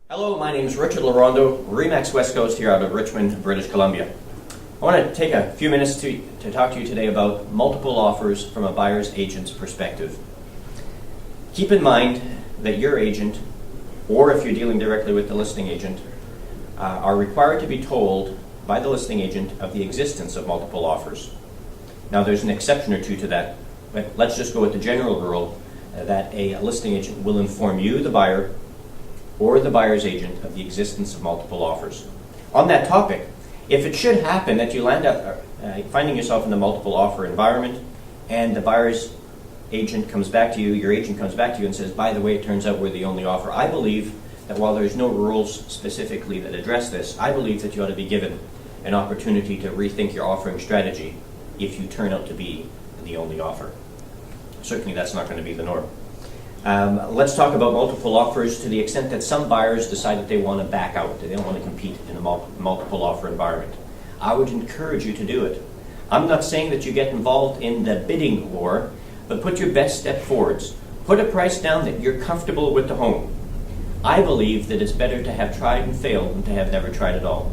Hello, my name is Richard Larondo, Remax West Coast here out of Richmond, British Columbia. I want to take a few minutes to talk to you today about multiple offers from a buyer's agent's perspective. Keep in mind that your agent, or if you're dealing directly with the listing agent, are required to be told by the listing agent of the existence of multiple offers. Now there's an exception or two to that, but let's just go with the general rule that a listing agent will inform you, the buyer, or the buyer's agent of the existence of multiple offers. On that topic, if it should happen that you land up finding yourself in the multiple offer environment and the buyer's agent comes back to you, your agent comes back to you and says, by the way, it turns out we're the only offer, I believe that while there's no rules specifically that address this, I believe that you ought to be given an opportunity to rethink your offering strategy if you turn out to be the only offer. Certainly that's not going to be the norm. Let's talk about multiple offers to the extent that some buyers decide that they want to back out, that they don't want to compete in a multiple offer environment. I would encourage you to do it. I'm not saying that you get involved in the bidding war, but put your best step forwards. Put a price down that you're comfortable with the home. I believe that it's better to have tried and failed than to have never tried at all.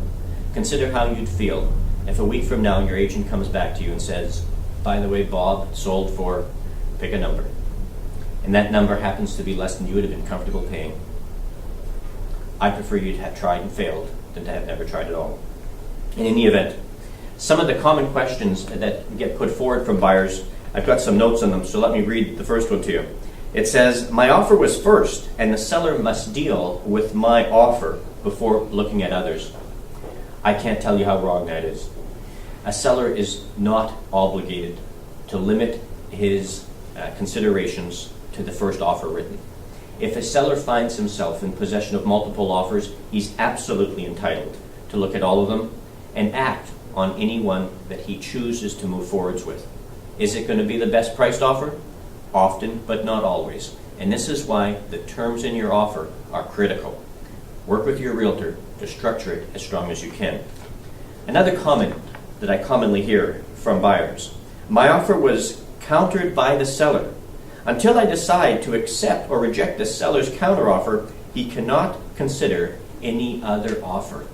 Consider how you'd feel if a week from now your agent comes back to you and says, by the way, Bob, sold for, pick a number. And that number happens to be less than you would have been comfortable paying. I prefer you to have tried and failed than to have never tried at all. And in the event, some of the common questions that get put forward from buyers, I've got some notes on them, so let me read the first one to you. It says, my offer was first, and the seller must deal with my offer before looking at others. I can't tell you how wrong that is. A seller is not obligated to limit his considerations to the first offer written. If a seller finds himself in possession of multiple offers, he's absolutely entitled to look at all of them and act on any one that he chooses to move forwards with. Is it going to be the best priced offer? Often, but not always. And this is why the terms in your offer are critical. Work with your realtor to structure it as strong as you can. Another comment that I commonly hear from buyers, my offer was countered by the seller. Until I decide to accept or reject the seller's counteroffer, he cannot consider any other offer.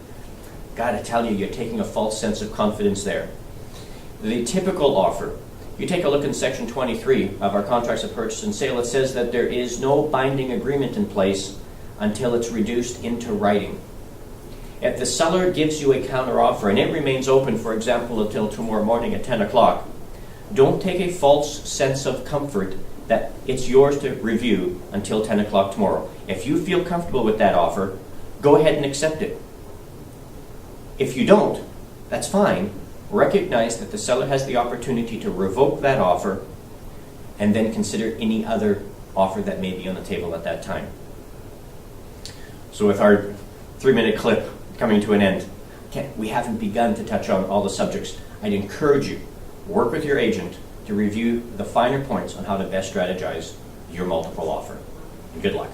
Gotta tell you, you're taking a false sense of confidence there. The typical offer, you take a look in section 23 of our contracts of purchase and sale, it says that there is no binding agreement in place until it's reduced into writing. If the seller gives you a counteroffer and it remains open, for example, until tomorrow morning at 10 o'clock, don't take a false sense of comfort that it's yours to review until 10 o'clock tomorrow. If you feel comfortable with that offer, go ahead and accept it. If you don't, that's fine. Recognize that the seller has the opportunity to revoke that offer and then consider any other offer that may be on the table at that time. So with our 3-minute clip coming to an end, we haven't begun to touch on all the subjects. I'd encourage you, work with your agent to review the finer points on how to best strategize your multiple offer. And good luck.